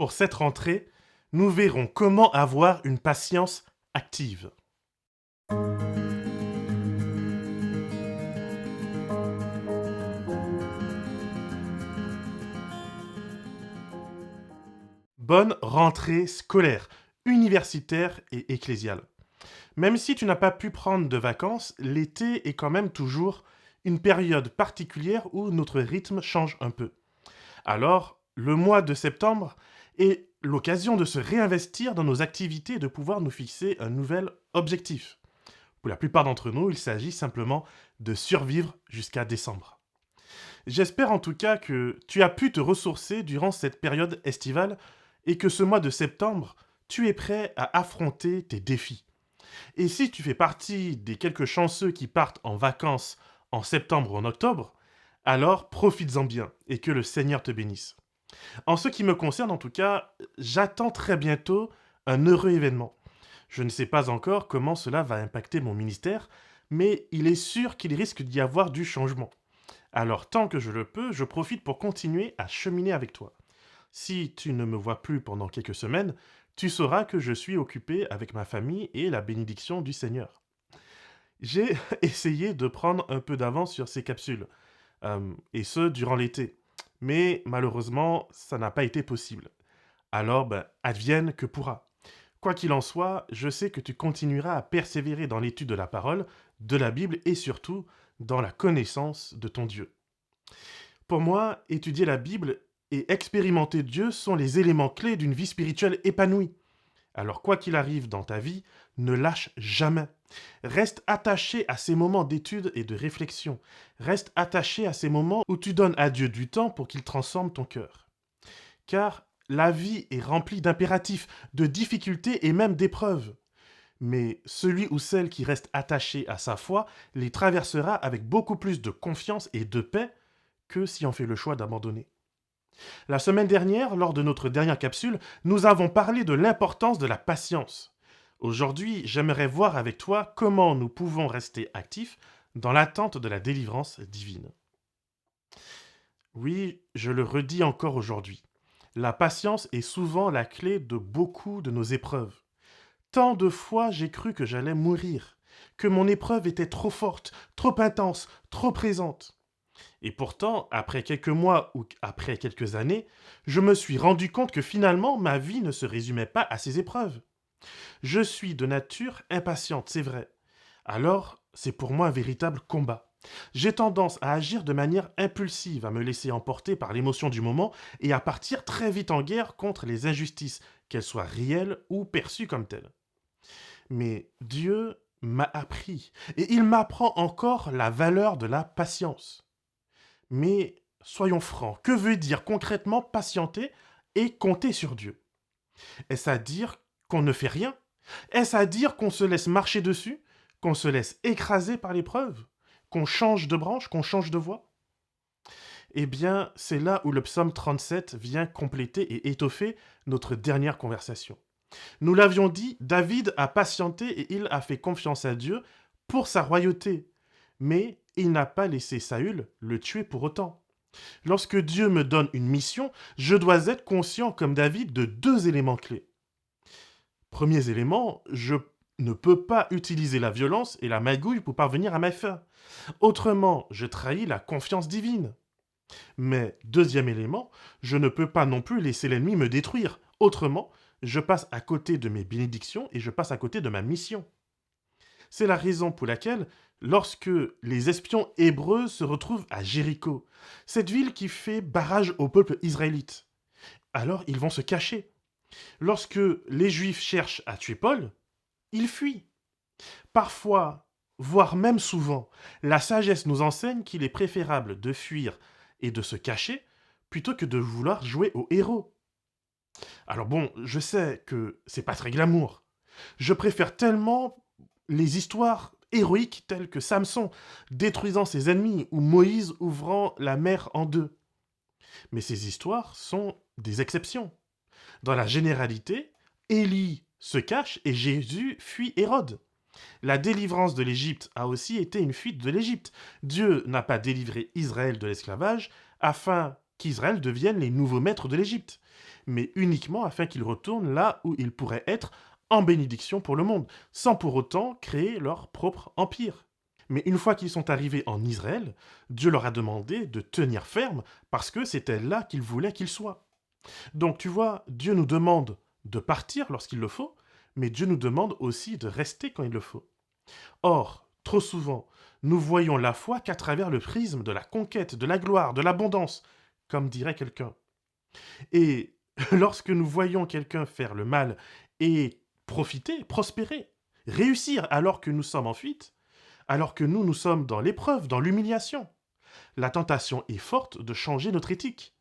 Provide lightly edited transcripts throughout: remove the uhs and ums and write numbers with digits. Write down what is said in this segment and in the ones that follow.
Pour cette rentrée, nous verrons comment avoir une patience active. Bonne rentrée scolaire, universitaire et ecclésiale. Même si tu n'as pas pu prendre de vacances, l'été est quand même toujours une période particulière où notre rythme change un peu. Alors, le mois de septembre est l'occasion de se réinvestir dans nos activités et de pouvoir nous fixer un nouvel objectif. Pour la plupart d'entre nous, il s'agit simplement de survivre jusqu'à décembre. J'espère en tout cas que tu as pu te ressourcer durant cette période estivale et que ce mois de septembre, tu es prêt à affronter tes défis. Et si tu fais partie des quelques chanceux qui partent en vacances en septembre ou en octobre, alors profites-en bien et que le Seigneur te bénisse. En ce qui me concerne en tout cas, j'attends très bientôt un heureux événement. Je ne sais pas encore comment cela va impacter mon ministère, mais il est sûr qu'il risque d'y avoir du changement. Alors tant que je le peux, je profite pour continuer à cheminer avec toi. Si tu ne me vois plus pendant quelques semaines, tu sauras que je suis occupé avec ma famille et la bénédiction du Seigneur. J'ai essayé de prendre un peu d'avance sur ces capsules, et ce durant l'été. Mais malheureusement, ça n'a pas été possible. Alors, advienne que pourra. Quoi qu'il en soit, je sais que tu continueras à persévérer dans l'étude de la parole, de la Bible et surtout dans la connaissance de ton Dieu. Pour moi, étudier la Bible et expérimenter Dieu sont les éléments clés d'une vie spirituelle épanouie. Alors quoi qu'il arrive dans ta vie, ne lâche jamais. Reste attaché à ces moments d'étude et de réflexion. Reste attaché à ces moments où tu donnes à Dieu du temps pour qu'il transforme ton cœur. Car la vie est remplie d'impératifs, de difficultés et même d'épreuves. Mais celui ou celle qui reste attaché à sa foi les traversera avec beaucoup plus de confiance et de paix que si on fait le choix d'abandonner. La semaine dernière, lors de notre dernière capsule, nous avons parlé de l'importance de la patience. Aujourd'hui, j'aimerais voir avec toi comment nous pouvons rester actifs dans l'attente de la délivrance divine. Oui, je le redis encore aujourd'hui. La patience est souvent la clé de beaucoup de nos épreuves. Tant de fois j'ai cru que j'allais mourir, que mon épreuve était trop forte, trop intense, trop présente. Et pourtant, après quelques mois ou après quelques années, je me suis rendu compte que finalement ma vie ne se résumait pas à ces épreuves. Je suis de nature impatiente, c'est vrai. Alors, c'est pour moi un véritable combat. J'ai tendance à agir de manière impulsive, à me laisser emporter par l'émotion du moment et à partir très vite en guerre contre les injustices, qu'elles soient réelles ou perçues comme telles. Mais Dieu m'a appris et il m'apprend encore la valeur de la patience. Mais soyons francs, que veut dire concrètement patienter et compter sur Dieu? Est-ce à dire qu'on ne fait rien? Est-ce à dire qu'on se laisse marcher dessus? Qu'on se laisse écraser par l'épreuve? Qu'on change de branche? Qu'on change de voie? Eh bien, c'est là où le psaume 37 vient compléter et étoffer notre dernière conversation. Nous l'avions dit, David a patienté et il a fait confiance à Dieu pour sa royauté. Mais il n'a pas laissé Saül le tuer pour autant. Lorsque Dieu me donne une mission, je dois être conscient, comme David, de deux éléments clés. Premier élément, je ne peux pas utiliser la violence et la magouille pour parvenir à mes fins. Autrement, je trahis la confiance divine. Mais deuxième élément, je ne peux pas non plus laisser l'ennemi me détruire. Autrement, je passe à côté de mes bénédictions et je passe à côté de ma mission. C'est la raison pour laquelle, lorsque les espions hébreux se retrouvent à Jéricho, cette ville qui fait barrage au peuple israélite, alors ils vont se cacher. Lorsque les Juifs cherchent à tuer Paul, ils fuient. Parfois, voire même souvent, la sagesse nous enseigne qu'il est préférable de fuir et de se cacher plutôt que de vouloir jouer au héros. Alors bon, je sais que c'est pas très glamour. Je préfère tellement les histoires héroïques telles que Samson détruisant ses ennemis ou Moïse ouvrant la mer en deux. Mais ces histoires sont des exceptions. Dans la généralité, Élie se cache et Jésus fuit Hérode. La délivrance de l'Égypte a aussi été une fuite de l'Égypte. Dieu n'a pas délivré Israël de l'esclavage afin qu'Israël devienne les nouveaux maîtres de l'Égypte. mais uniquement afin qu'ils retournent là où ils pourraient être en bénédiction pour le monde, sans pour autant créer leur propre empire. Mais une fois qu'ils sont arrivés en Israël, Dieu leur a demandé de tenir ferme parce que c'était là qu'il voulait qu'ils soient. Donc tu vois, Dieu nous demande de partir lorsqu'il le faut, mais Dieu nous demande aussi de rester quand il le faut. Or, trop souvent, nous voyons la foi qu'à travers le prisme de la conquête, de la gloire, de l'abondance, comme dirait quelqu'un. Et lorsque nous voyons quelqu'un faire le mal et profiter, prospérer, réussir alors que nous sommes en fuite, alors que nous sommes dans l'épreuve, dans l'humiliation, la tentation est forte de changer notre éthique,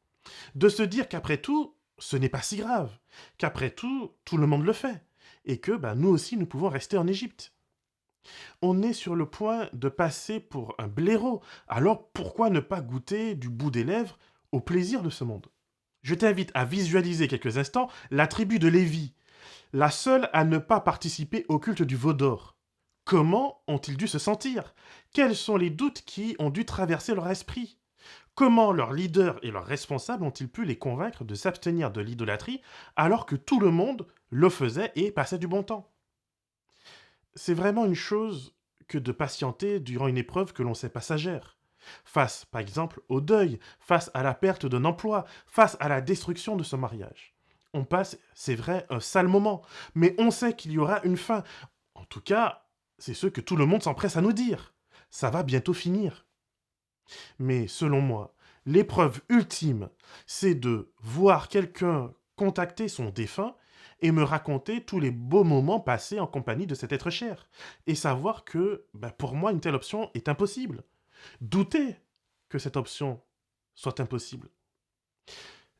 de se dire qu'après tout, ce n'est pas si grave, qu'après tout, tout le monde le fait, et que nous aussi, nous pouvons rester en Égypte. On est sur le point de passer pour un blaireau, alors pourquoi ne pas goûter du bout des lèvres au plaisir de ce monde? Je t'invite à visualiser quelques instants la tribu de Lévi, la seule à ne pas participer au culte du veau d'or. Comment ont-ils dû se sentir? Quels sont les doutes qui ont dû traverser leur esprit? Comment leurs leaders et leurs responsables ont-ils pu les convaincre de s'abstenir de l'idolâtrie alors que tout le monde le faisait et passait du bon temps? C'est vraiment une chose que de patienter durant une épreuve que l'on sait passagère. Face, par exemple, au deuil, face à la perte d'un emploi, face à la destruction de son mariage. On passe, c'est vrai, un sale moment, mais on sait qu'il y aura une fin. En tout cas, c'est ce que tout le monde s'empresse à nous dire. Ça va bientôt finir. Mais selon moi, l'épreuve ultime, c'est de voir quelqu'un contacter son défunt et me raconter tous les beaux moments passés en compagnie de cet être cher. Et savoir que, pour moi, une telle option est impossible. Douter que cette option soit impossible.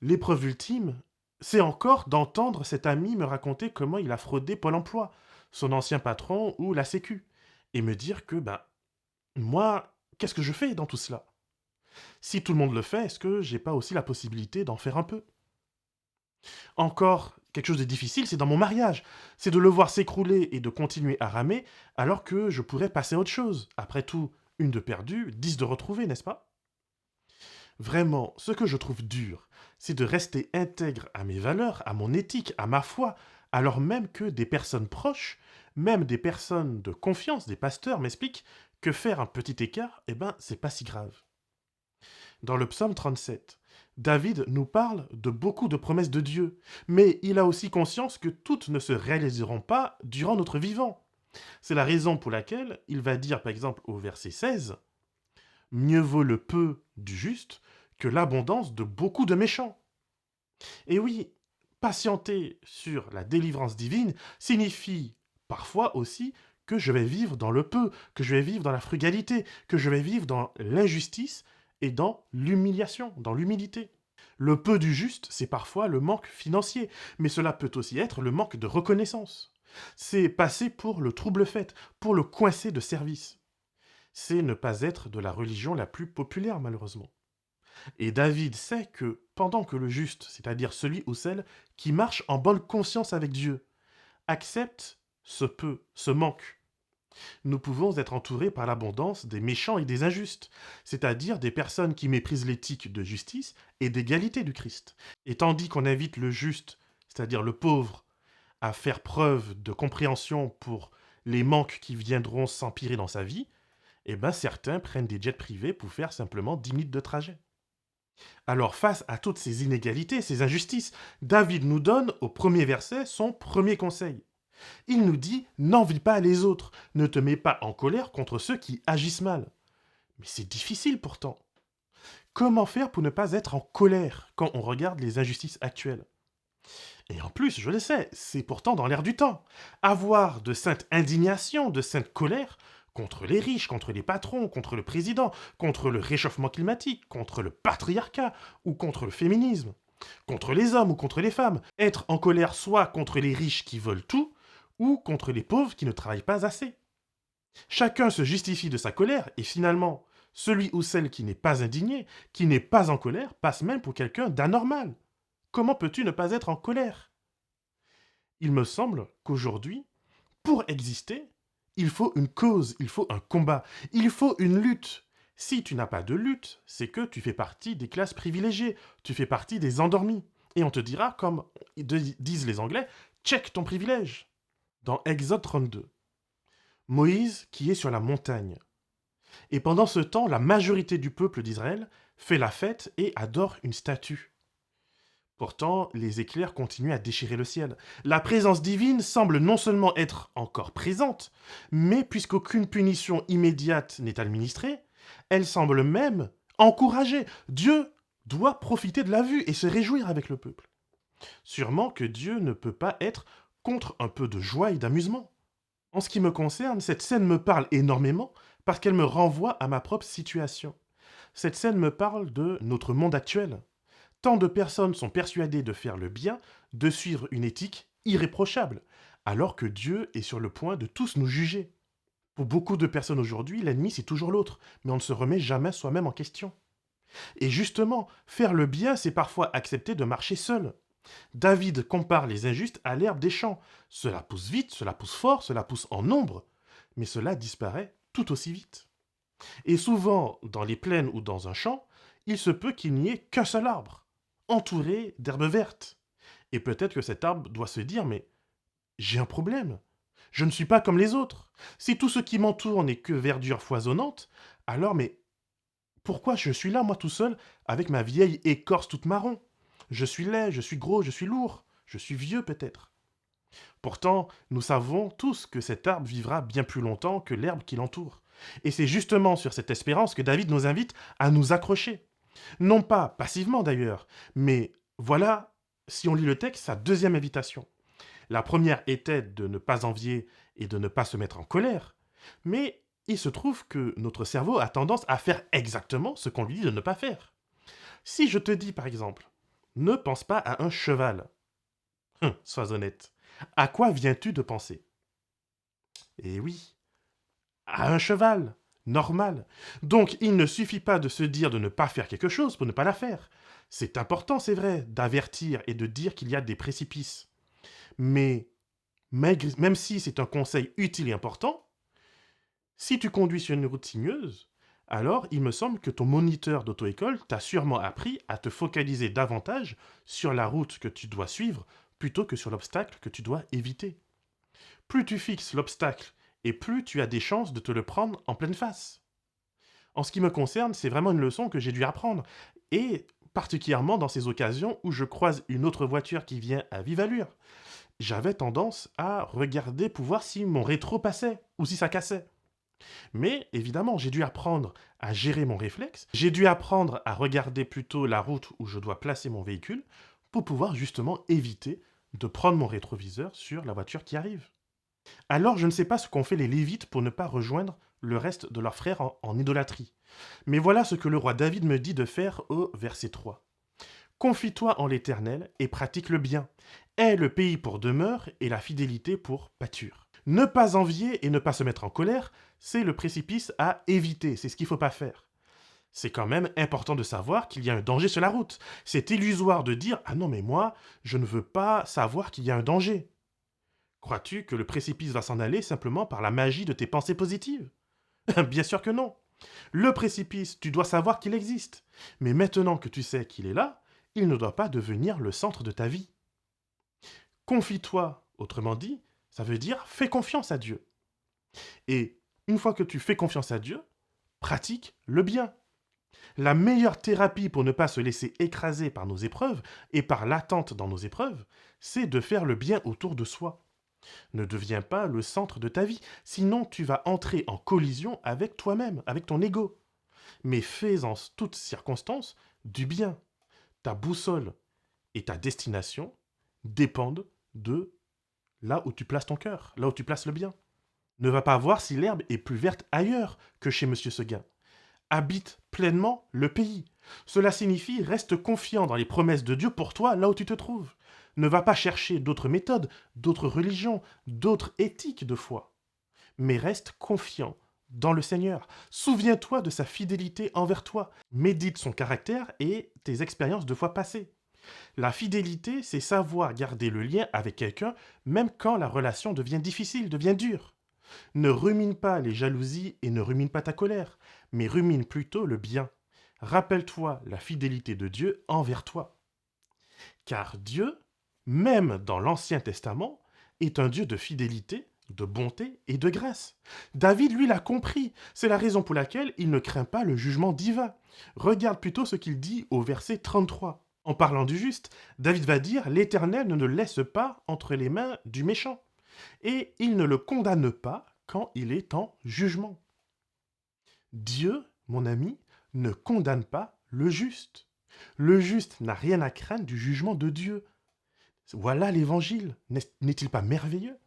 L'épreuve ultime, c'est encore d'entendre cet ami me raconter comment il a fraudé Pôle emploi, son ancien patron ou la Sécu, et me dire que, moi, qu'est-ce que je fais dans tout cela? Si tout le monde le fait, est-ce que j'ai pas aussi la possibilité d'en faire un peu? Encore quelque chose de difficile, c'est dans mon mariage. C'est de le voir s'écrouler et de continuer à ramer alors que je pourrais passer à autre chose. Après tout, une de perdue, 10 de retrouvée, n'est-ce pas? Vraiment, ce que je trouve dur, c'est de rester intègre à mes valeurs, à mon éthique, à ma foi, alors même que des personnes proches, même des personnes de confiance, des pasteurs m'expliquent que faire un petit écart, c'est pas si grave. Dans le psaume 37, David nous parle de beaucoup de promesses de Dieu, mais il a aussi conscience que toutes ne se réaliseront pas durant notre vivant. C'est la raison pour laquelle il va dire par exemple au verset 16, mieux vaut le peu du juste que l'abondance de beaucoup de méchants. Et oui, patienter sur la délivrance divine signifie parfois aussi que je vais vivre dans le peu, que je vais vivre dans la frugalité, que je vais vivre dans l'injustice et dans l'humiliation, dans l'humilité. Le peu du juste, c'est parfois le manque financier, mais cela peut aussi être le manque de reconnaissance. C'est passer pour le trouble fait, pour le coincé de service. C'est ne pas être de la religion la plus populaire, malheureusement. Et David sait que pendant que le juste, c'est-à-dire celui ou celle qui marche en bonne conscience avec Dieu, accepte ce peu, ce manque, nous pouvons être entourés par l'abondance des méchants et des injustes, c'est-à-dire des personnes qui méprisent l'éthique de justice et d'égalité du Christ. Et tandis qu'on invite le juste, c'est-à-dire le pauvre, à faire preuve de compréhension pour les manques qui viendront s'empirer dans sa vie, certains prennent des jets privés pour faire simplement 10 minutes de trajet. Alors face à toutes ces inégalités, ces injustices, David nous donne au premier verset son premier conseil. Il nous dit « N'envie pas les autres, ne te mets pas en colère contre ceux qui agissent mal. » Mais c'est difficile pourtant. Comment faire pour ne pas être en colère quand on regarde les injustices actuelles? Et en plus, je le sais, c'est pourtant dans l'air du temps. Avoir de sainte indignation, de sainte colère contre les riches, contre les patrons, contre le président, contre le réchauffement climatique, contre le patriarcat ou contre le féminisme, contre les hommes ou contre les femmes. Être en colère soit contre les riches qui veulent tout, ou contre les pauvres qui ne travaillent pas assez. Chacun se justifie de sa colère et finalement, celui ou celle qui n'est pas indigné, qui n'est pas en colère, passe même pour quelqu'un d'anormal. Comment peux-tu ne pas être en colère? Il me semble qu'aujourd'hui, pour exister, il faut une cause, il faut un combat, il faut une lutte. Si tu n'as pas de lutte, c'est que tu fais partie des classes privilégiées, tu fais partie des endormis. Et on te dira, comme disent les Anglais, check ton privilège. Dans Exode 32, Moïse qui est sur la montagne. Et pendant ce temps, la majorité du peuple d'Israël fait la fête et adore une statue. Pourtant, les éclairs continuent à déchirer le ciel. La présence divine semble non seulement être encore présente, mais puisqu'aucune punition immédiate n'est administrée, elle semble même encourager. Dieu doit profiter de la vue et se réjouir avec le peuple. Sûrement que Dieu ne peut pas être contre un peu de joie et d'amusement. En ce qui me concerne, cette scène me parle énormément parce qu'elle me renvoie à ma propre situation. Cette scène me parle de notre monde actuel. Tant de personnes sont persuadées de faire le bien, de suivre une éthique irréprochable, alors que Dieu est sur le point de tous nous juger. Pour beaucoup de personnes aujourd'hui, l'ennemi c'est toujours l'autre, mais on ne se remet jamais soi-même en question. Et justement, faire le bien, c'est parfois accepter de marcher seul. David compare les injustes à l'herbe des champs. Cela pousse vite, cela pousse fort, cela pousse en nombre, mais cela disparaît tout aussi vite. Et souvent, dans les plaines ou dans un champ, il se peut qu'il n'y ait qu'un seul arbre, entouré d'herbes vertes. Et peut-être que cet arbre doit se dire, mais j'ai un problème. Je ne suis pas comme les autres. Si tout ce qui m'entoure n'est que verdure foisonnante, alors mais pourquoi je suis là, moi tout seul, avec ma vieille écorce toute marron? Je suis laid, je suis gros, je suis lourd, je suis vieux peut-être. Pourtant, nous savons tous que cet arbre vivra bien plus longtemps que l'herbe qui l'entoure. Et c'est justement sur cette espérance que David nous invite à nous accrocher. Non pas passivement d'ailleurs, mais voilà, si on lit le texte, sa deuxième invitation. La première était de ne pas envier et de ne pas se mettre en colère, mais il se trouve que notre cerveau a tendance à faire exactement ce qu'on lui dit de ne pas faire. Si je te dis par exemple, ne pense pas à un cheval, sois honnête, à quoi viens-tu de penser? Eh oui, à un cheval, normal. Donc il ne suffit pas de se dire de ne pas faire quelque chose pour ne pas la faire. C'est important, c'est vrai, d'avertir et de dire qu'il y a des précipices. Mais même si c'est un conseil utile et important, si tu conduis sur une route sinueuse, alors il me semble que ton moniteur d'auto-école t'a sûrement appris à te focaliser davantage sur la route que tu dois suivre plutôt que sur l'obstacle que tu dois éviter. Plus tu fixes l'obstacle et plus tu as des chances de te le prendre en pleine face. En ce qui me concerne, c'est vraiment une leçon que j'ai dû apprendre, et particulièrement dans ces occasions où je croise une autre voiture qui vient à vive allure. J'avais tendance à regarder pour voir si mon rétro passait ou si ça cassait. Mais évidemment, j'ai dû apprendre à gérer mon réflexe, j'ai dû apprendre à regarder plutôt la route où je dois placer mon véhicule pour pouvoir justement éviter de prendre mon rétroviseur sur la voiture qui arrive. Alors je ne sais pas ce qu'ont fait les Lévites pour ne pas rejoindre le reste de leurs frères en idolâtrie. Mais voilà ce que le roi David me dit de faire au verset 3. Confie-toi en l'Éternel et pratique le bien. Aie le pays pour demeure et la fidélité pour pâture. Ne pas envier et ne pas se mettre en colère, c'est le précipice à éviter, c'est ce qu'il ne faut pas faire. C'est quand même important de savoir qu'il y a un danger sur la route. C'est illusoire de dire ah non mais moi, je ne veux pas savoir qu'il y a un danger. Crois-tu que le précipice va s'en aller simplement par la magie de tes pensées positives? Bien sûr que non. Le précipice, tu dois savoir qu'il existe. Mais maintenant que tu sais qu'il est là, il ne doit pas devenir le centre de ta vie. Confie-toi, autrement dit, ça veut dire fais confiance à Dieu. Et une fois que tu fais confiance à Dieu, pratique le bien. La meilleure thérapie pour ne pas se laisser écraser par nos épreuves et par l'attente dans nos épreuves, c'est de faire le bien autour de soi. Ne deviens pas le centre de ta vie, sinon tu vas entrer en collision avec toi-même, avec ton ego. Mais fais en toutes circonstances du bien. Ta boussole et ta destination dépendent de là où tu places ton cœur, là où tu places le bien. Ne va pas voir si l'herbe est plus verte ailleurs que chez Monsieur Seguin. Habite pleinement le pays. Cela signifie reste confiant dans les promesses de Dieu pour toi là où tu te trouves. Ne va pas chercher d'autres méthodes, d'autres religions, d'autres éthiques de foi. Mais reste confiant dans le Seigneur. Souviens-toi de sa fidélité envers toi. Médite son caractère et tes expériences de foi passées. La fidélité, c'est savoir garder le lien avec quelqu'un même quand la relation devient difficile, devient dure. Ne rumine pas les jalousies et ne rumine pas ta colère, mais rumine plutôt le bien. Rappelle-toi la fidélité de Dieu envers toi. Car Dieu, même dans l'Ancien Testament, est un Dieu de fidélité, de bonté et de grâce. David, lui, l'a compris. C'est la raison pour laquelle il ne craint pas le jugement divin. Regarde plutôt ce qu'il dit au verset 33. En parlant du juste, David va dire: «L'Éternel ne le laisse pas entre les mains du méchant, et il ne le condamne pas quand il est en jugement.» Dieu, mon ami, ne condamne pas le juste. Le juste n'a rien à craindre du jugement de Dieu. Voilà l'évangile. N'est-il pas merveilleux?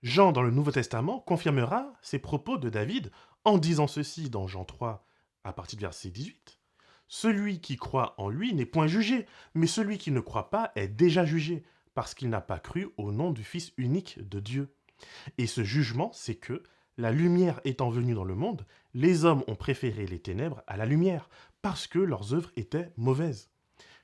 Jean, dans le Nouveau Testament, confirmera ces propos de David en disant ceci dans Jean 3, à partir du verset 18. Celui qui croit en lui n'est point jugé, mais celui qui ne croit pas est déjà jugé, parce qu'il n'a pas cru au nom du Fils unique de Dieu. Et ce jugement, c'est que, la lumière étant venue dans le monde, les hommes ont préféré les ténèbres à la lumière, parce que leurs œuvres étaient mauvaises.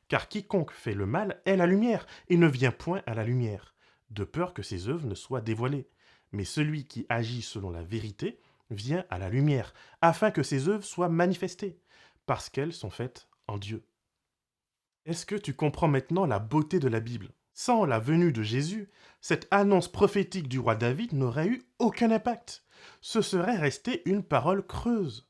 Car quiconque fait le mal est la lumière, et ne vient point à la lumière, de peur que ses œuvres ne soient dévoilées. Mais celui qui agit selon la vérité vient à la lumière, afin que ses œuvres soient manifestées, parce qu'elles sont faites en Dieu. Est-ce que tu comprends maintenant la beauté de la Bible? Sans la venue de Jésus, cette annonce prophétique du roi David n'aurait eu aucun impact. Ce serait resté une parole creuse.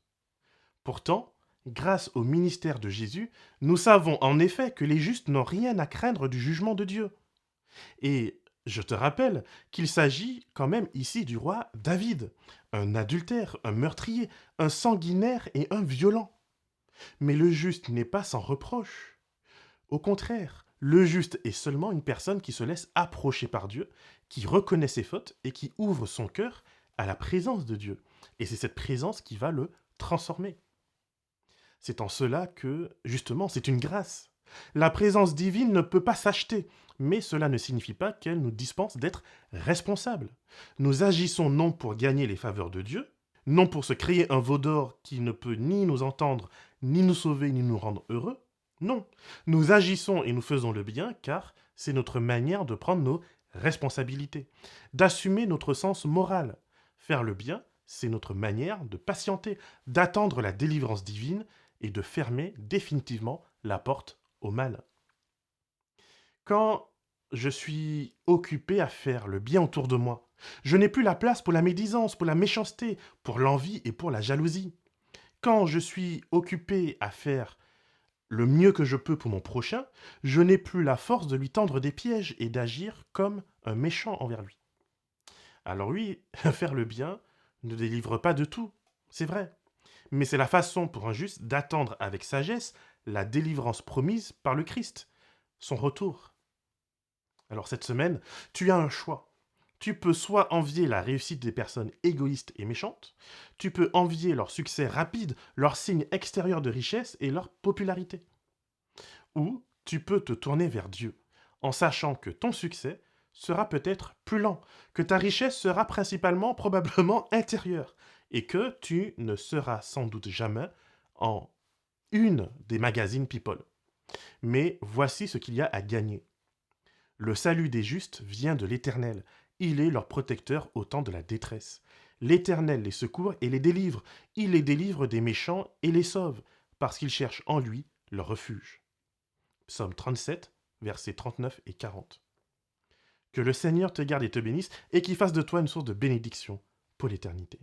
Pourtant, grâce au ministère de Jésus, nous savons en effet que les justes n'ont rien à craindre du jugement de Dieu. Et je te rappelle qu'il s'agit quand même ici du roi David, un adultère, un meurtrier, un sanguinaire et un violent. Mais le juste n'est pas sans reproche. Au contraire, le juste est seulement une personne qui se laisse approcher par Dieu, qui reconnaît ses fautes et qui ouvre son cœur à la présence de Dieu. Et c'est cette présence qui va le transformer. C'est en cela que, justement, c'est une grâce. La présence divine ne peut pas s'acheter, mais cela ne signifie pas qu'elle nous dispense d'être responsables. Nous agissons non pour gagner les faveurs de Dieu, non pour se créer un veau d'or qui ne peut ni nous entendre, ni nous sauver, ni nous rendre heureux. Non, nous agissons et nous faisons le bien car c'est notre manière de prendre nos responsabilités, d'assumer notre sens moral. Faire le bien, c'est notre manière de patienter, d'attendre la délivrance divine et de fermer définitivement la porte au mal. Quand je suis occupé à faire le bien autour de moi, je n'ai plus la place pour la médisance, pour la méchanceté, pour l'envie et pour la jalousie. Quand je suis occupé à faire le mieux que je peux pour mon prochain, je n'ai plus la force de lui tendre des pièges et d'agir comme un méchant envers lui. Alors oui, faire le bien ne délivre pas de tout, c'est vrai. Mais c'est la façon pour un juste d'attendre avec sagesse la délivrance promise par le Christ, son retour. Alors cette semaine, tu as un choix. Tu peux soit envier la réussite des personnes égoïstes et méchantes, tu peux envier leur succès rapide, leur signe extérieur de richesse et leur popularité. Ou tu peux te tourner vers Dieu, en sachant que ton succès sera peut-être plus lent, que ta richesse sera principalement, probablement intérieure, et que tu ne seras sans doute jamais en une des magazines People. Mais voici ce qu'il y a à gagner. Le salut des justes vient de l'Éternel. Il est leur protecteur au temps de la détresse. L'Éternel les secourt et les délivre. Il les délivre des méchants et les sauve, parce qu'ils cherchent en lui leur refuge. Psaume 37, versets 39 et 40. Que le Seigneur te garde et te bénisse, et qu'il fasse de toi une source de bénédiction pour l'éternité.